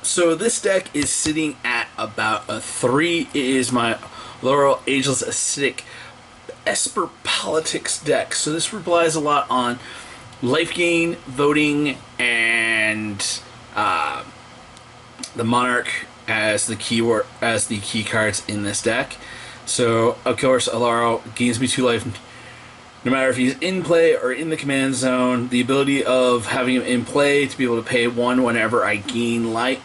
So this deck is sitting at about a 3. It is my Oloro Ageless Ascetic Esper Politics deck. So this relies a lot on life gain, voting, and the Monarch as the key cards in this deck. So of course Oloro gains me 2 life no matter if he's in play or in the command zone. The ability of having him in play to be able to pay 1 whenever I gain life,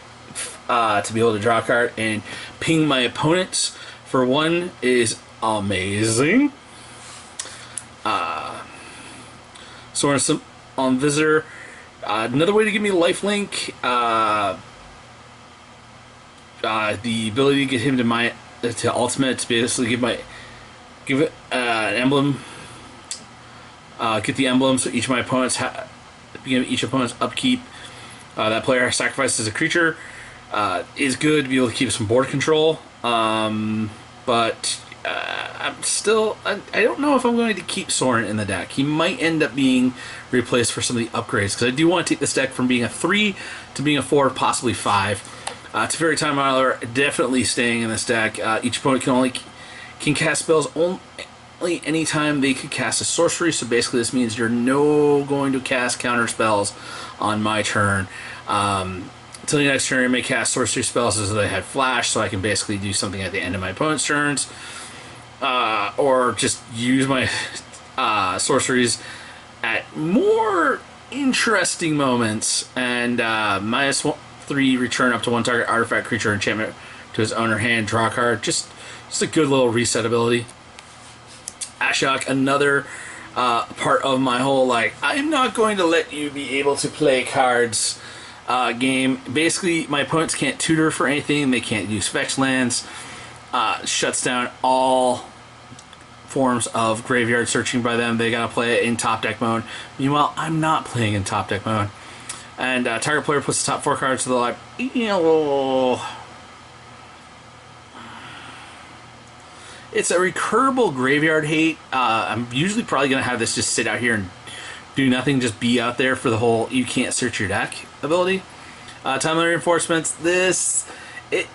to be able to draw a card and ping my opponents for 1 is amazing. So on Visitor, another way to give me lifelink, the ability to get him to ultimate, to basically give it an emblem, get the emblem, so each of my opponents each opponent's upkeep, that player sacrifices a creature, is good to be able to keep some board control. But I'm still, I don't know if I'm going to keep Thorn in the deck. He might end up being replaced for some of the upgrades, because I do want to take this deck from being a 3 to being a 4, possibly 5. It's very time miler, definitely staying in this deck. Each opponent can cast spells only anytime they could cast a sorcery, so basically this means you're going to cast counter spells on my turn. Until your next turn, you may cast sorcery spells as though they had flash, so I can basically do something at the end of my opponent's turns. Or just use my sorceries at more interesting moments, and -3 return up to 1 target artifact, creature, enchantment to his owner hand, draw a card. Just a good little reset ability. Ashok, another part of my whole, like, I'm not going to let you be able to play cards game. Basically, my opponents can't tutor for anything, they can't use fetch lands. Shuts down all forms of graveyard searching by them. They gotta play it in top deck mode. Meanwhile, I'm not playing in top deck mode. And target player puts the top 4 cards to the live. It's a recurable graveyard hate. I'm usually probably gonna have this just sit out here and do nothing, just be out there for the whole you can't search your deck ability. Timely reinforcements. It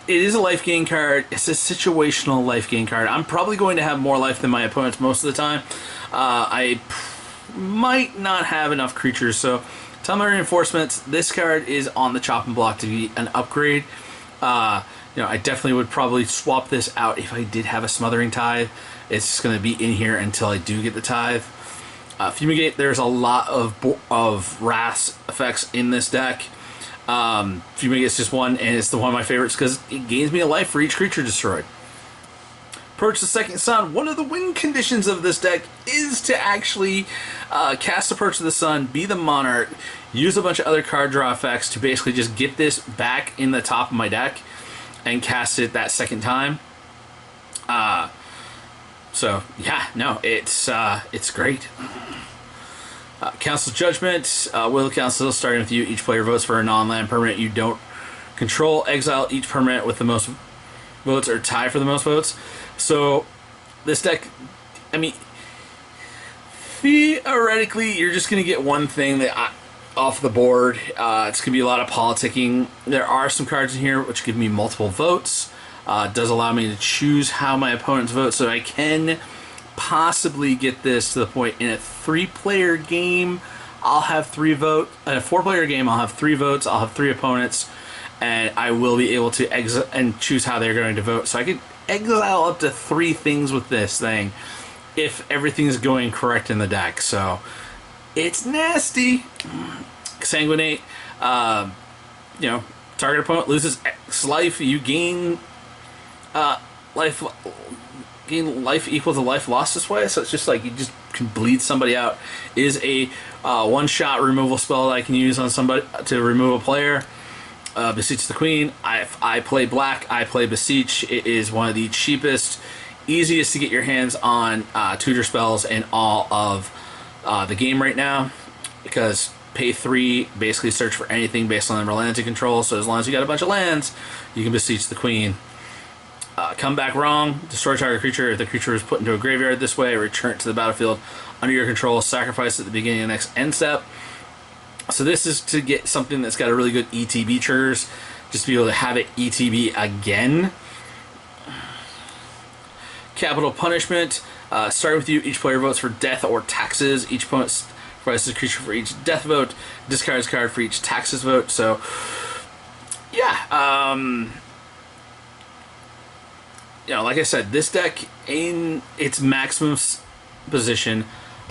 is a life gain card. It's a situational life gain card. I'm probably going to have more life than my opponents most of the time. I might not have enough creatures, so timely reinforcements. This card is on the chopping block to be an upgrade. I definitely would probably swap this out if I did have a Smothering Tithe. It's just going to be in here until I do get the Tithe. Fumigate, there's a lot of Wrath effects in this deck. Fumigate's just one, and it's one of my favorites because it gains me a life for each creature destroyed. Approach the Second Sun. One of the win conditions of this deck is to actually cast Approach to the Sun, be the Monarch, use a bunch of other card draw effects to basically just get this back in the top of my deck and cast it that second time. So yeah, no, it's great. Council Judgment. Will Council, starting with you, each player votes for a non-land permanent you don't control. Exile each permanent with the most votes or tie for the most votes. So this deck, I mean, theoretically, you're just going to get one thing that off the board. It's going to be a lot of politicking. There are some cards in here which give me multiple votes. It does allow me to choose how my opponents vote, so I can possibly get this to the point in a 3-player game I'll have 3 votes. In a 4-player game I'll have 3 votes, I'll have 3 opponents, and I will be able to exit and choose how they're going to vote. So I could exile up to 3 things with this thing if everything's going correct in the deck. So it's nasty. Sanguinate, target opponent loses X life, you gain life equal to life lost this way, so it's just like you just can bleed somebody out. Is a one-shot removal spell that I can use on somebody to remove a player. Beseech the Queen. I play black, I play Beseech. It is one of the cheapest, easiest to get your hands on tutor spells in all of the game right now, because pay 3, basically search for anything based on the lands you control, so as long as you got a bunch of lands, you can Beseech the Queen. Come back wrong, destroy target creature. If the creature is put into a graveyard this way, return it to the battlefield under your control, sacrifice it at the beginning of the next end step. So this is to get something that's got a really good ETB triggers. just to be able to have it ETB again. Capital Punishment. Starting with you, each player votes for death or taxes. Each opponent sacrifices a creature for each death vote. Discards a card for each taxes vote. So, yeah. You know, like I said, this deck in its maximum position,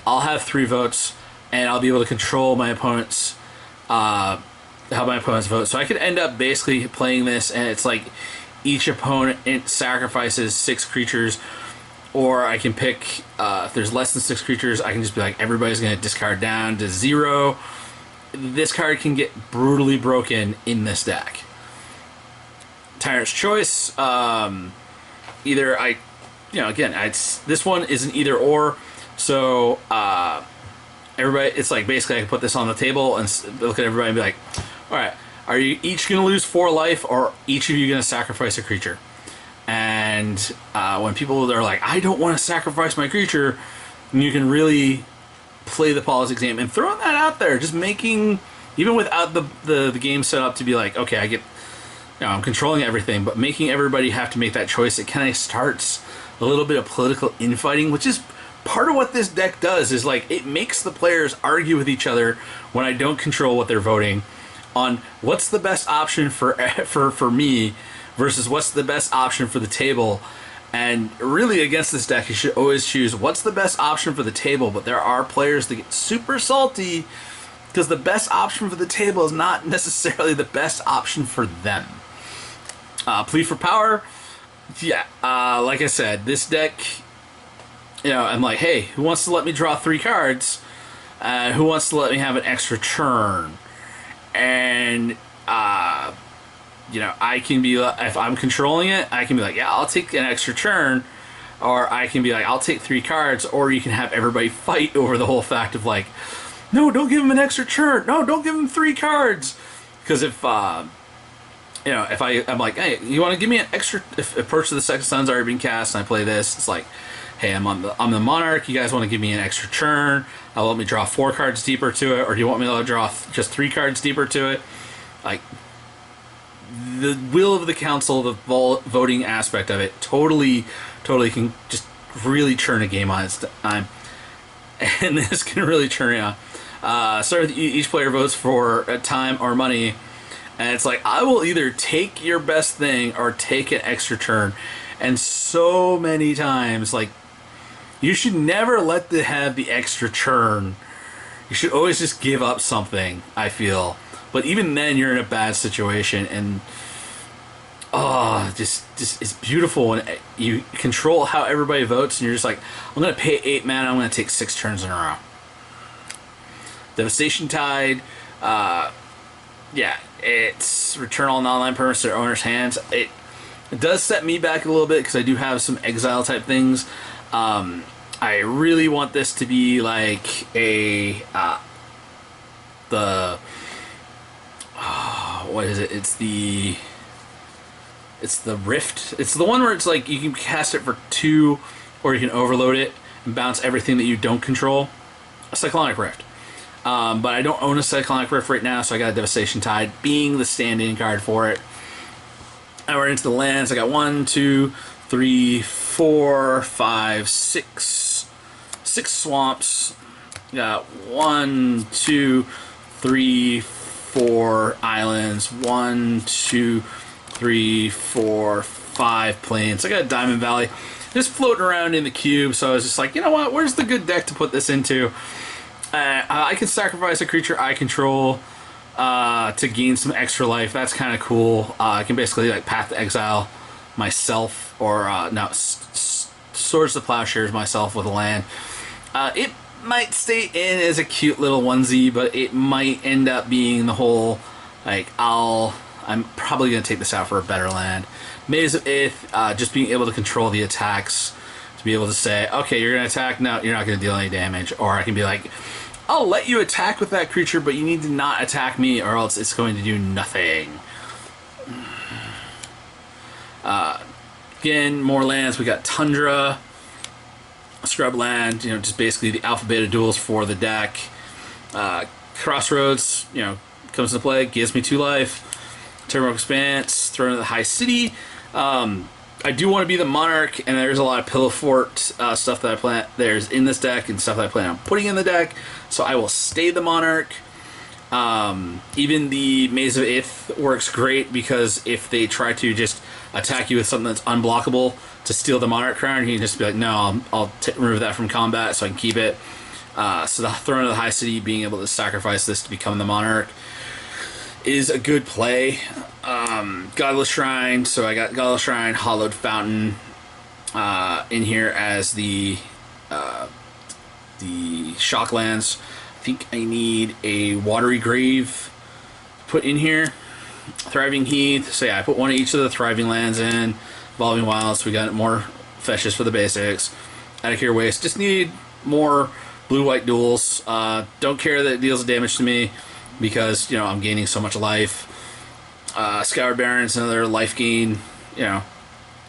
I'll have 3 votes, and I'll be able to control my opponent's how my opponents vote. So I could end up basically playing this, and it's like each opponent sacrifices 6 creatures, or I can pick if there's less than 6 creatures, I can just be like, everybody's going to discard down to 0. This card can get brutally broken in this deck. Tyrant's Choice. Either again, this one is an either or. So everybody, it's like basically I can put this on the table and look at everybody and be like, all right, are you each going to lose 4 life, or each of you going to sacrifice a creature? And when people are like, I don't want to sacrifice my creature, you can really play the politics game and throwing that out there, just making, even without the game set up to be like, okay, I get, I'm controlling everything, but making everybody have to make that choice, it kind of starts a little bit of political infighting, which is part of what this deck does. Is like, it makes the players argue with each other when I don't control what they're voting on what's the best option for me versus what's the best option for the table. And really, against this deck, you should always choose what's the best option for the table, but there are players that get super salty because the best option for the table is not necessarily the best option for them. Plea for Power. Yeah, like I said, this deck, I'm like, hey, who wants to let me draw 3 cards? Who wants to let me have an extra turn? And, I can be, if I'm controlling it, I can be like, yeah, I'll take an extra turn. Or I can be like, I'll take 3 cards. Or you can have everybody fight over the whole fact of like, no, don't give him an extra turn. No, don't give him 3 cards. Because if, if I'm like, hey, you want to give me an extra, if Approach to the Second Sun's already been cast and I play this, it's like, hey, I'm the Monarch, you guys want to give me an extra turn, let me draw 4 cards deeper to it, or do you want me to draw just 3 cards deeper to it? Like, the will of the council, the voting aspect of it, totally can just really churn a game on its time. And this can really churn it on. Start with each player votes for time or money. And it's like, I will either take your best thing or take an extra turn. And so many times, like, you should never have the extra turn. You should always just give up something, I feel. But even then, you're in a bad situation. And, just it's beautiful. And you control how everybody votes. And you're just like, I'm going to pay 8 mana. I'm going to take 6 turns in a row. Devastation Tide. Yeah, it's return all non-land permanents to their owner's hands. It does set me back a little bit because I do have some exile type things. I really want this to be like a what is it? It's the Rift. It's the one where it's like you can cast it for 2, or you can overload it and bounce everything that you don't control. A Cyclonic Rift. But I don't own a Cyclonic Rift right now, so I got a Devastation Tide being the stand-in card for it. And we're into the lands. I got 1, 2, 3, 4, 5, 6 swamps. Got 1, 2, 3, 4 islands. 1, 2, 3, 4, 5 plains. I got a Diamond Valley just floating around in the cube, so I was just like, you know what? Where's the good deck to put this into? I can sacrifice a creature I control to gain some extra life. That's kind of cool. I can basically like Path to Exile myself, or Swords to Plowshares myself with a land. It might stay in as a cute little onesie, but it might end up being the whole like I'm probably gonna take this out for a better land. Maze of Ith, just being able to control the attacks, to be able to say, okay, you're gonna attack, no, you're not gonna deal any damage, or I can be like, I'll let you attack with that creature, but you need to not attack me, or else it's going to do nothing. Again, more lands. We got Tundra, Scrubland, just basically the alpha beta duels for the deck. Crossroads, comes into play, gives me 2 life. Terminal Expanse, Throne of the High City. I do want to be the Monarch, and there's a lot of Pillow Fort stuff that I plan. There's in this deck and stuff that I plan on putting in the deck. So I will stay the Monarch. Even the Maze of Ith works great because if they try to just attack you with something that's unblockable to steal the Monarch crown, you can just be like, no, I'll remove that from combat so I can keep it. So the Throne of the High City, being able to sacrifice this to become the Monarch, is a good play. Godless Shrine, so I got Godless Shrine, Hollowed Fountain in here as the Shocklands. I think I need a Watery Grave put in here. Thriving Heath, so yeah, I put one of each of the Thriving Lands in. Evolving Wilds, we got more fetches for the basics. Attic Waste, just need more blue-white duels. Don't care that it deals damage to me because, you know, I'm gaining so much life. Scoured Barrens, another life gain, you know,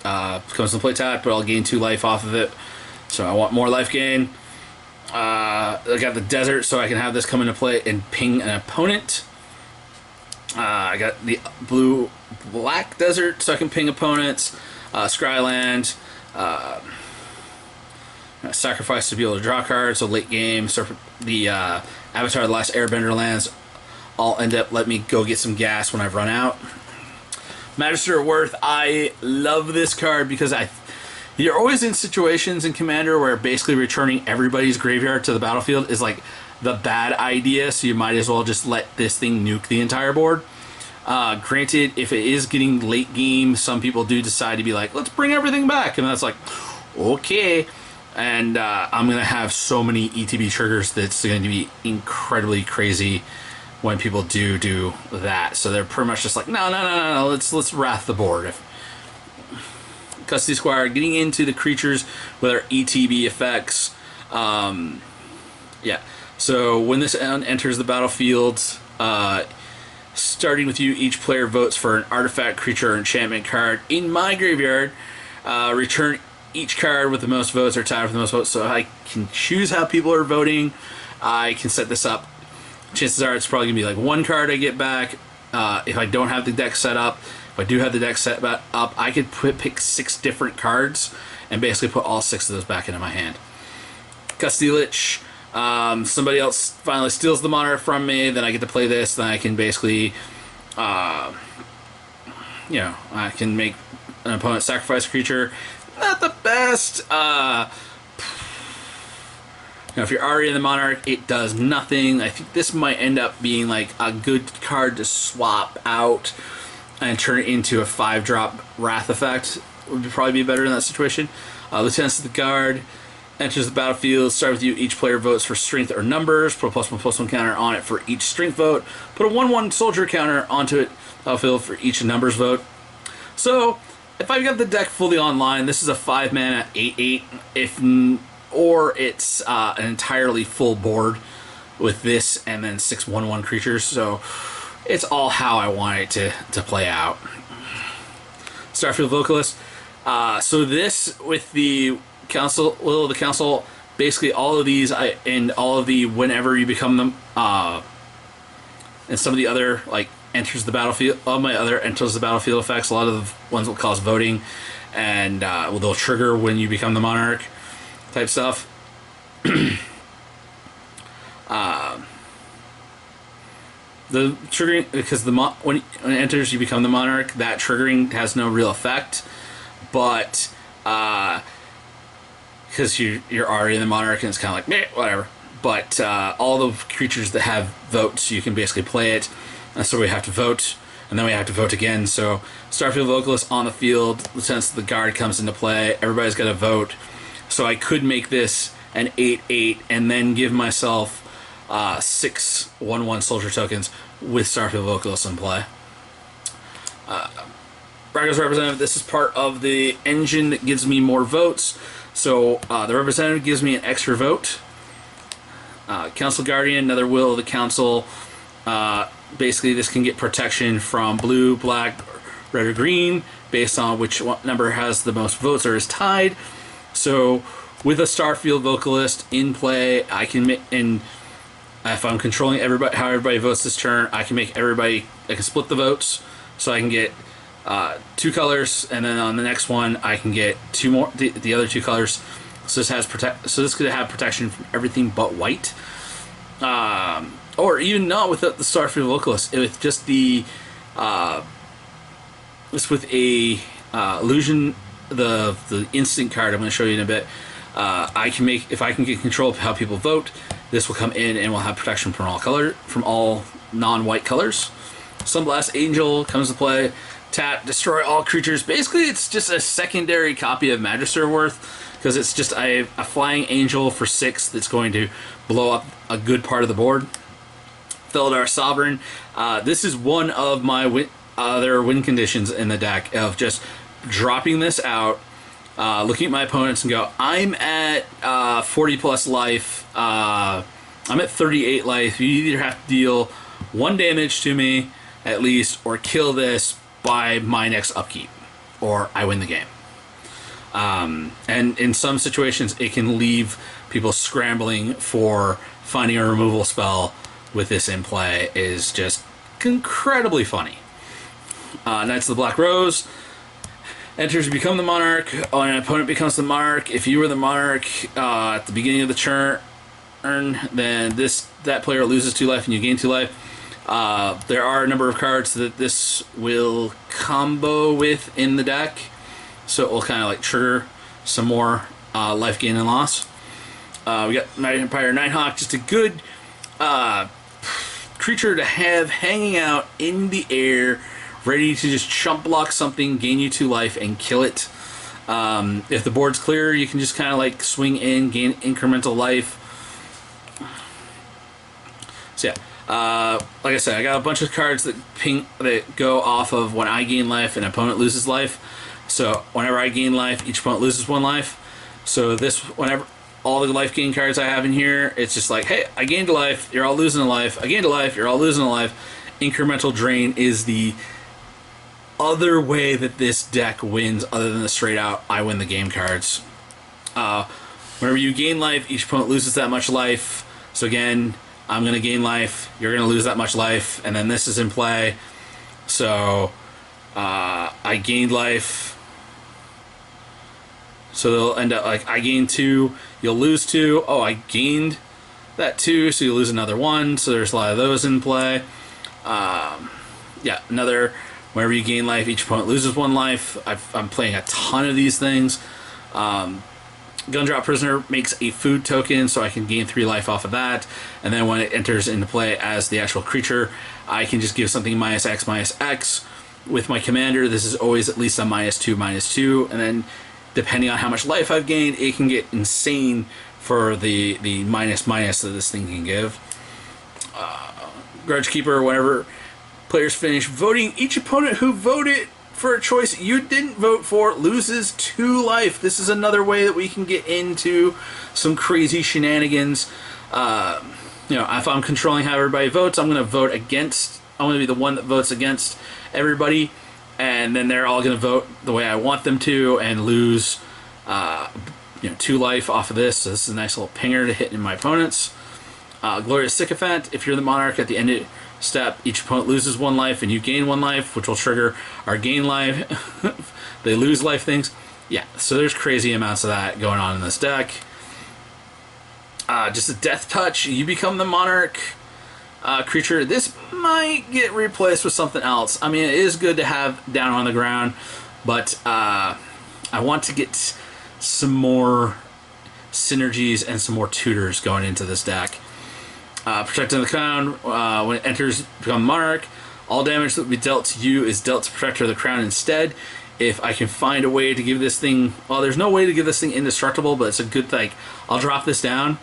comes to play tap, but I'll gain 2 life off of it. So I want more life gain. I got the Desert, so I can have this come into play and ping an opponent. I got the Blue-Black Desert, so I can ping opponents. Scryland. Sacrifice to be able to draw cards, so late game. So the Avatar of the Last Airbender lands all end up letting me go get some gas when I've run out. Magister of Worth, I love this card because you're always in situations in Commander where basically returning everybody's graveyard to the battlefield is like the bad idea, so you might as well just let this thing nuke the entire board. Granted, if it is getting late game, some people do decide to be like, let's bring everything back, and that's like, okay. And I'm going to have so many ETB triggers that's going to be incredibly crazy when people do that. So they're pretty much just like, no, let's wrath the board. Custody Squire, getting into the creatures with our ETB effects. Yeah. So when this enters the battlefield, starting with you, each player votes for an artifact, creature, or enchantment card in my graveyard. Return each card with the most votes or tied for the most votes, so I can choose how people are voting. I can set this up. Chances are it's probably gonna be like 1 card I get back. If I don't have the deck set up, if I do have the deck set up, I could pick 6 different cards and basically put all 6 of those back into my hand. Custody Lich. Somebody else finally steals the Monarch from me, then I get to play this, then I can basically, you know, I can make an opponent sacrifice a creature. Not the best. Now, if you're already in the Monarch, it does nothing. I think this might end up being like a good card to swap out and turn it into a 5-drop Wrath effect. Would probably be better in that situation. Lieutenants of the Guard enters the battlefield. Start with you. Each player votes for strength or numbers. Put a +1/+1 counter on it for each strength vote. Put a 1/1 soldier counter onto it battlefield for each numbers vote. So if I've got the deck fully online, this is a 5-mana 8/8. Or it's an entirely full board with this and then 6 1/1 creatures. So it's all how I want it to play out. Starfield Vocalist. So this with the Council, Will of the Council, basically all of these and all of the whenever you become them, and some of the other like enters the battlefield. All my other enters the battlefield effects. A lot of the ones will cause voting, and they'll trigger when you become the Monarch type stuff. The triggering, because when it enters you become the Monarch, that triggering has no real effect, but because you're already in the Monarch and it's kind of like, meh, whatever. But all the creatures that have votes, you can basically play it. And so we have to vote, and then we have to vote again. So Starfield Vocalist on the field, Lieutenants of the Guard comes into play. Everybody's got to vote. So I could make this an 8/8 and then give myself 6 1/1 soldier tokens with Starfield Vocalist in play. Brago's Representative, this is part of the engine that gives me more votes. So the Representative gives me an extra vote. Council Guardian, another Will of the Council. Basically, this can get protection from blue, black, red, or green based on which number has the most votes or is tied. So with a Starfield Vocalist in play, I can make, and if I'm controlling everybody, how everybody votes this turn, I can make everybody, I can split the votes So I can get 2 colors, and then on the next one I can get 2 more, the other 2 colors. So this has so this could have protection from everything but white, or even not with the Starfield Vocalist. With just the just with a illusion, the instant card I'm going to show you in a bit. I can make, if I can get control of how people vote, this will come in and will have protection from all non-white colors. Sunblast Angel comes to play. Tap, destroy all creatures. Basically, it's just a secondary copy of Magister of Worth, because it's just a flying angel for 6 that's going to blow up a good part of the board. Felidar Sovereign. This is one of my other win conditions in the deck, of just dropping this out, looking at my opponents and go, I'm at 40 plus life, I'm at 38 life, you either have to deal 1 damage to me at least, or kill this by my next upkeep, or I win the game. And in some situations it can leave people scrambling for finding a removal spell with this in play. Is just incredibly funny. Knights of the Black Rose. Enters, you become the Monarch. An opponent becomes the Monarch. If you were the Monarch at the beginning of the turn, then that player loses 2 life and you gain 2 life. There are a number of cards that this will combo with in the deck, so it will kind of like trigger some more life gain and loss. We got Mighty Empire Nighthawk, just a good creature to have hanging out in the air, ready to just chump block something, gain you 2 life, and kill it. If the board's clear, you can just kind of like swing in, gain incremental life. So yeah, like I said, I got a bunch of cards that go off of when I gain life and an opponent loses life. So whenever I gain life, each opponent loses 1 life. So this, whenever all the life gain cards I have in here, it's just like, hey, I gained a life, you're all losing a life. I gained a life, you're all losing a life. Incremental drain is the other way that this deck wins, other than the straight out I win the game cards. Whenever you gain life, each opponent loses that much life. So again, I'm going to gain life, you're going to lose that much life, and then this is in play. So I gained life, so they'll end up like, I gained 2, you'll lose 2. Oh, I gained that 2, so you lose another 1. So there's a lot of those in play. Yeah, another, whenever you gain life, each opponent loses 1 life. I'm playing a ton of these things. Gundrop Prisoner makes a food token, so I can gain 3 life off of that. And then when it enters into play as the actual creature, I can just give something -X/-X. With my commander, this is always at least a -2/-2. And then depending on how much life I've gained, it can get insane for the -- that this thing can give. Grudge Keeper, whenever players finish voting, each opponent who voted for a choice you didn't vote for loses 2 life. This is another way that we can get into some crazy shenanigans. You know, if I'm controlling how everybody votes, I'm going to vote against. I'm going to be the one that votes against everybody, and then they're all going to vote the way I want them to and lose, you know, 2 life off of this. So this is a nice little pinger to hit in my opponents. Glorious Sycophant. If you're the Monarch at the end of step, each opponent loses 1 life and you gain 1 life, which will trigger our gain life. They lose life things. Yeah, so there's crazy amounts of that going on in this deck. Just a Death Touch. You become the Monarch creature. This might get replaced with something else. I mean, it is good to have down on the ground, but I want to get some more synergies and some more tutors going into this deck. Protecting the Crown. When it enters, become Monarch. All damage that will be dealt to you is dealt to Protector of the Crown instead. If I can find a way to give this thing... Well, there's no way to give this thing indestructible, but it's a good thing. I'll drop this down,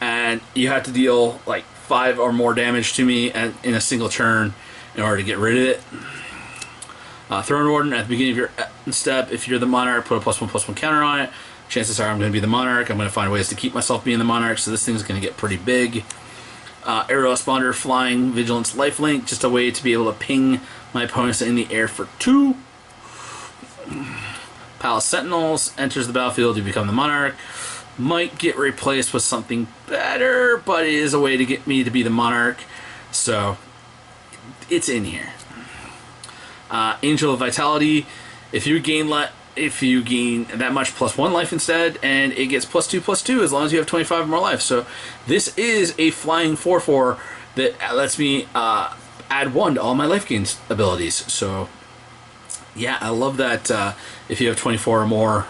and you have to deal like 5 or more damage to me in a single turn in order to get rid of it. Throne Warden, at the beginning of your step, if you're the Monarch, put a +1/+1 counter on it. Chances are I'm going to be the Monarch. I'm going to find ways to keep myself being the Monarch, so this thing's going to get pretty big. Aerial Responder, Flying, Vigilance, Lifelink, just a way to be able to ping my opponents in the air for 2. Palace Sentinels, enters the battlefield, you become the Monarch. Might get replaced with something better, but it is a way to get me to be the Monarch, so it's in here. Angel of Vitality. If you gain that much +1 life instead, and it gets +2/+2 as long as you have 25 or more life. So this is a flying 4/4 that lets me add 1 to all my life gains abilities. So yeah, I love that. If you have 24 or more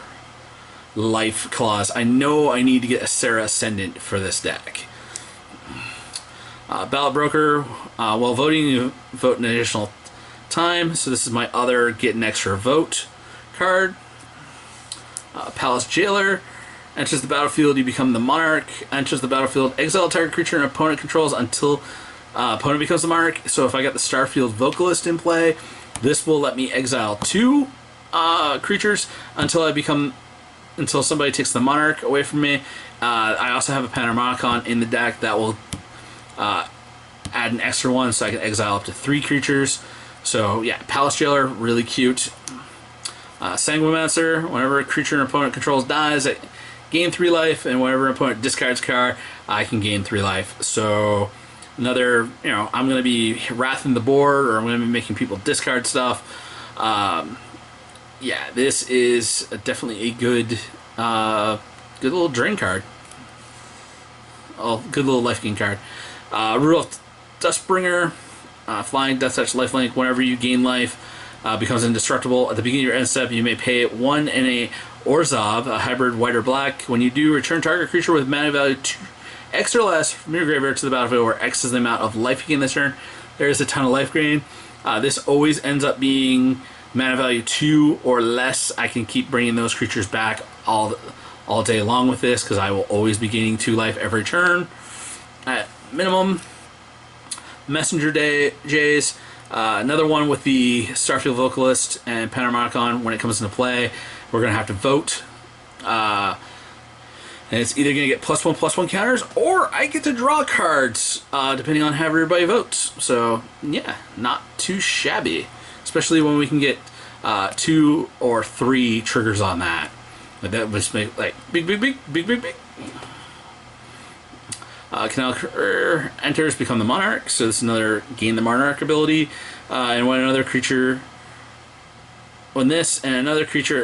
life clause, I know I need to get a Serra Ascendant for this deck. Ballot Broker. While voting, you vote an additional time. So this is my other get an extra vote card. Palace Jailer. Enters the battlefield, you become the Monarch. Enters the battlefield, exile target creature an opponent controls until opponent becomes the Monarch. So if I got the Starfield Vocalist in play, this will let me exile 2 creatures until somebody takes the Monarch away from me. I also have a Panharmonicon in the deck that will add an extra 1, so I can exile up to 3 creatures. So yeah, Palace Jailer, really cute. Sanguimancer, whenever a creature an opponent controls dies, I gain 3 life, and whenever an opponent discards a card, I can gain 3 life. So another, I'm going to be wrathing the board, or I'm going to be making people discard stuff. Yeah, this is definitely a good little drain card. Oh, good little life gain card. Rudolph Dustbringer, flying, Death Touch, lifelink. Whenever you gain life, becomes indestructible. At the beginning of your end step, you may pay 1 in a Orzhov, a hybrid white or black. When you do, return target creature with mana value 2 X or less from your graveyard to the battlefield, where X is the amount of life you gain this turn. There's a ton of life gain. This always ends up being mana value 2 or less. I can keep bringing those creatures back all day long with this, because I will always be gaining 2 life every turn at minimum. Messenger Jays, another one with the Starfield Vocalist and Panharmonicon. When it comes into play, we're going to have to vote. And it's either going to get +1/+1 counters, or I get to draw cards, depending on how everybody votes. So yeah, not too shabby. Especially when we can get 2 or 3 triggers on that. That would make like big. Canal enters, become the Monarch. So this is another gain the Monarch ability. And when another creature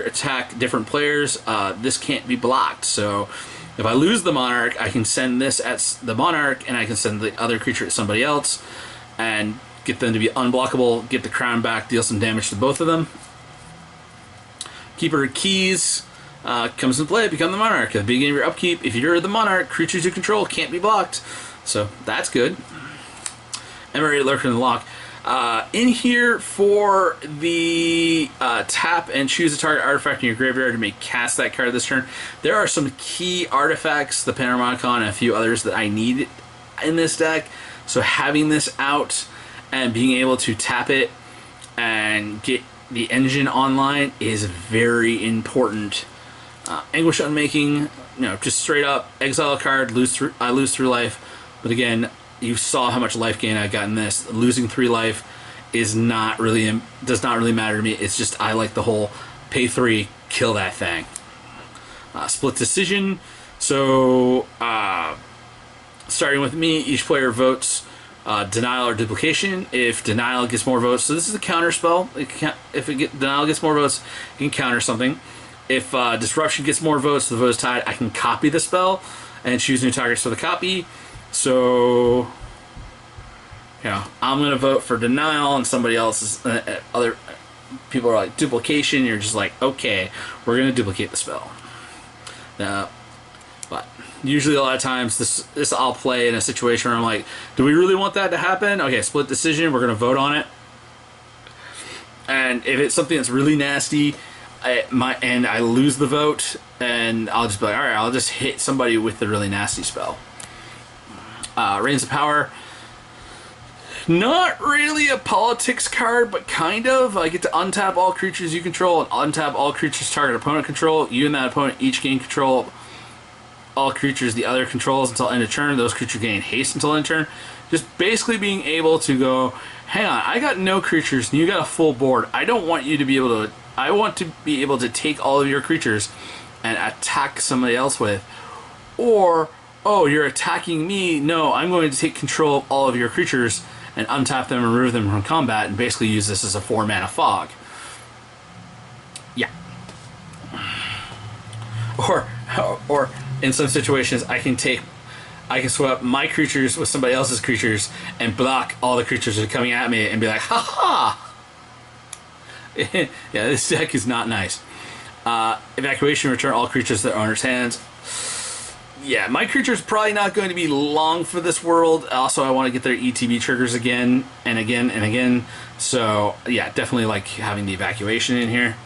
attack different players, this can't be blocked. So if I lose the Monarch, I can send this at the Monarch, and I can send the other creature at somebody else, and get them to be unblockable, get the crown back, deal some damage to both of them. Keeper Keys comes into play, become the Monarch. At the beginning of your upkeep, if you're the Monarch, creatures you control can't be blocked. So that's good. Emery Lurker in the Lock. In here for the tap and choose a target artifact in your graveyard to make cast that card this turn. There are some key artifacts, the Panharmonicon and a few others, that I need in this deck. So having this out and being able to tap it and get the engine online is very important. Anguish Unmaking, just straight up exile a card, I lose 3 life. But again, you saw how much life gain I got in this. Losing 3 life does not really matter to me. It's just I like the whole pay 3, kill that thing. Split Decision. So starting with me, each player votes Denial or Duplication. If Denial gets more votes, so this is a counter spell. Denial gets more votes, you can counter something. If Disruption gets more votes, the vote is tied, I can copy the spell and choose new targets for the copy. So, I'm going to vote for Denial, and somebody else's, other people are like Duplication. You're just like, okay, we're going to duplicate the spell. But usually a lot of times this I'll play in a situation where I'm like, do we really want that to happen? Okay, Split Decision, we're going to vote on it. And if it's something that's really nasty, and I lose the vote, and I'll just be like, alright, I'll just hit somebody with the really nasty spell. Reigns of Power. Not really a politics card, but kind of. I get to untap all creatures you control and untap all creatures target opponent control. You and that opponent each gain control all creatures the other controls until end of turn. Those creatures gain haste until end of turn. Just basically being able to go, hang on, I got no creatures and you got a full board. I don't want you to be able to, I want to be able to take all of your creatures and attack somebody else with. Or, oh, you're attacking me. No, I'm going to take control of all of your creatures and untap them and remove them from combat and basically use this as a 4-mana fog. Yeah. Or in some situations, I can swap my creatures with somebody else's creatures and block all the creatures that are coming at me and be like, ha ha! Yeah, this deck is not nice. Evacuation, return all creatures to their owner's hands. Yeah, my creature's probably not going to be long for this world. Also, I want to get their ETB triggers again and again and again. So, yeah, definitely like having the evacuation in here.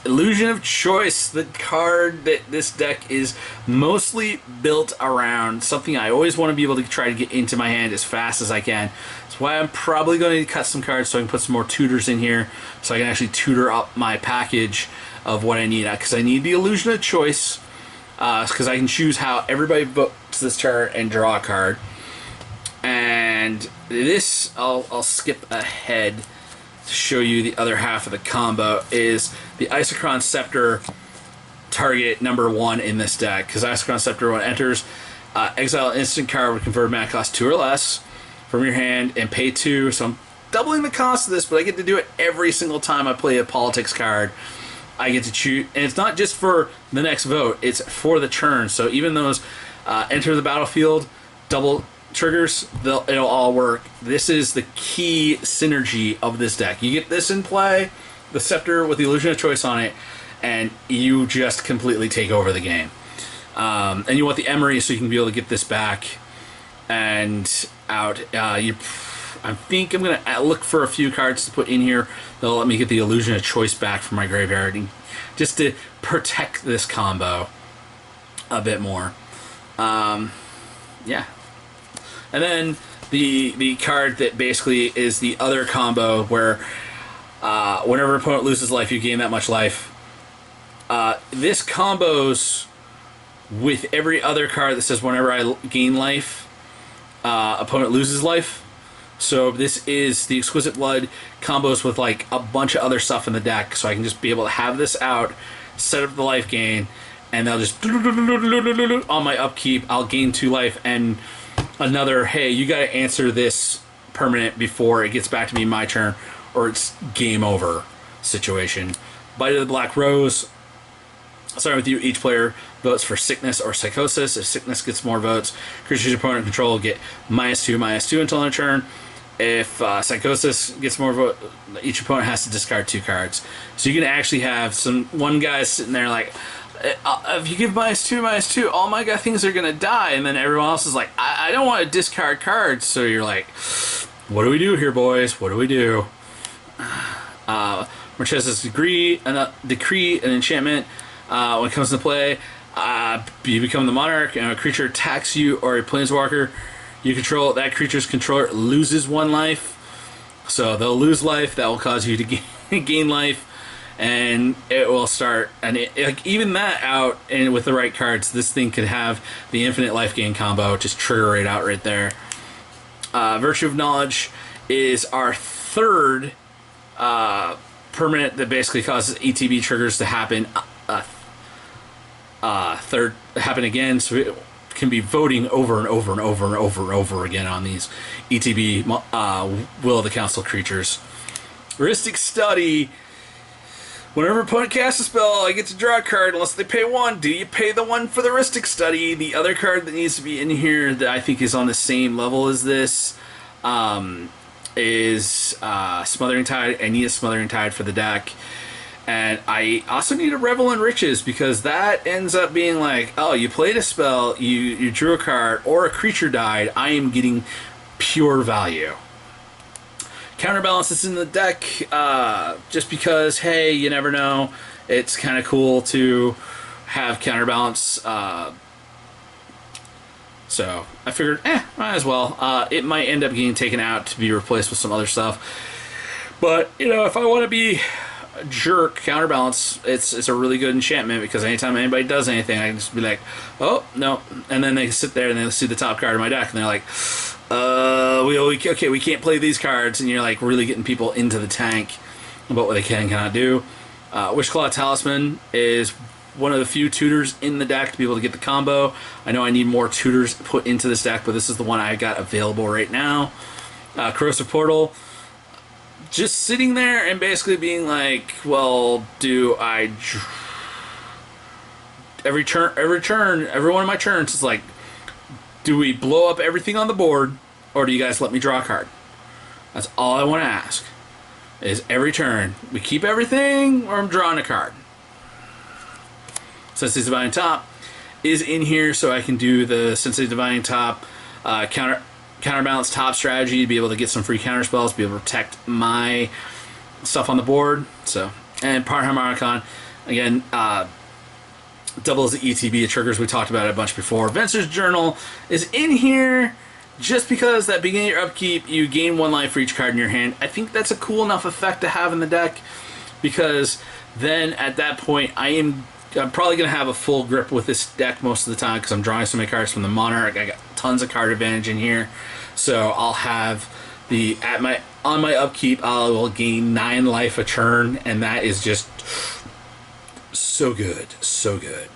Illusion of Choice, the card that this deck is mostly built around, something I always want to be able to try to get into my hand as fast as I can. That's why I'm probably going to cut some cards so I can put some more tutors in here so I can actually tutor up my package of what I need. Because I need the Illusion of Choice, because I can choose how everybody votes this turn and draw a card. And this, I'll skip ahead to show you the other half of the combo, is the Isochron Scepter target number 1 in this deck. Because Isochron Scepter, when it enters, exile an instant card with converted mana cost 2 or less from your hand and pay 2. So I'm doubling the cost of this, but I get to do it every single time I play a politics card. I get to choose, and it's not just for the next vote, it's for the turn. So even those enter the battlefield double triggers, it'll all work. This is the key synergy of this deck. You get this in play, the Scepter with the Illusion of Choice on it, and you just completely take over the game. And you want the Emery so you can be able to get this back and out. I think I'm going to look for a few cards to put in here that'll let me get the Illusion of Choice back from my graveyard, just to protect this combo a bit more. Yeah. And then the card that basically is the other combo where whenever an opponent loses life, you gain that much life. This combos with every other card that says whenever I gain life, opponent loses life. So this is the Exquisite Blood combos with like a bunch of other stuff in the deck, so I can just be able to have this out, set up the life gain, and they'll just on my upkeep, I'll gain 2 life and another, hey, you got to answer this permanent before it gets back to me my turn, or it's game over situation. Bite of the Black Rose. Starting with you, each player votes for Sickness or Psychosis. If Sickness gets more votes, creatures your opponent control get -2/-2 until end of turn. If Psychosis gets more votes, each opponent has to discard 2 cards. So you can actually have one guy sitting there like, if you give -2/-2, all my things are going to die. And then everyone else is like, I don't want to discard cards. So you're like, what do we do here, boys? What do we do? Marchesa's Decree, an enchantment. When it comes into play, you become the Monarch, and a creature attacks you or a Planeswalker you control, that creature's controller loses 1 life. So they'll lose life, that will cause you to gain life, and it will start, and like even that out, and with the right cards, this thing could have the infinite life gain combo, just trigger it out right there. Virtue of Knowledge is our third permanent that basically causes ETB triggers to happen again, so it can be voting over and over and over and over and over again on these ETB Will of the Council creatures. Rhystic Study. Whenever opponent casts a spell, I get to draw a card unless they pay 1. Do you pay the 1 for the Rhystic Study? The other card that needs to be in here that I think is on the same level as this is Smothering Tide. I need a Smothering Tide for the deck. And I also need a Revel in Riches, because that ends up being like, oh, you played a spell, you drew a card, or a creature died, I am getting pure value. Counterbalance is in the deck just because, hey, you never know. It's kind of cool to have Counterbalance. So I figured, might as well. It might end up getting taken out to be replaced with some other stuff. But, you know, if I want to be jerk, Counterbalance, it's a really good enchantment, because anytime anybody does anything, I can just be like, oh no, and then they sit there and they see the top card of my deck and they're like, we can't play these cards, and you're like really getting people into the tank about what they can and cannot do. Wishclaw Talisman is one of the few tutors in the deck to be able to get the combo. I know I need more tutors put into this deck, but this is the one I got available right now. Corrosive Portal, just sitting there and basically being like, well, do I every turn, every one of my turns is like, do we blow up everything on the board, or do you guys let me draw a card? That's all I want to ask. Is every turn we keep everything, or I'm drawing a card. Sensei Divining Top is in here, so I can do the Sensei Divining Top counterbalance top strategy to be able to get some free counter spells, be able to protect my stuff on the board. So, and Power Harmonicon again. Doubles the ETB of triggers. We talked about it a bunch before. Venser's Journal is in here just because that beginning of your upkeep, you gain 1 life for each card in your hand. I think that's a cool enough effect to have in the deck, because then at that point I'm probably going to have a full grip with this deck most of the time because I'm drawing so many cards from the Monarch. I got tons of card advantage in here. So I'll have on my upkeep, I will gain 9 life a turn, and that is just so good, so good.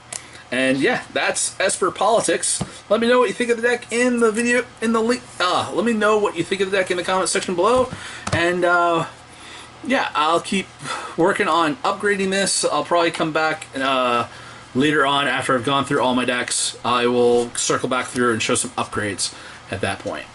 And yeah, that's Esper Politics. Let me know what you think of the deck in the video, in the link. Let me know what you think of the deck in the comment section below. And yeah, I'll keep working on upgrading this. I'll probably come back later on after I've gone through all my decks. I will circle back through and show some upgrades at that point.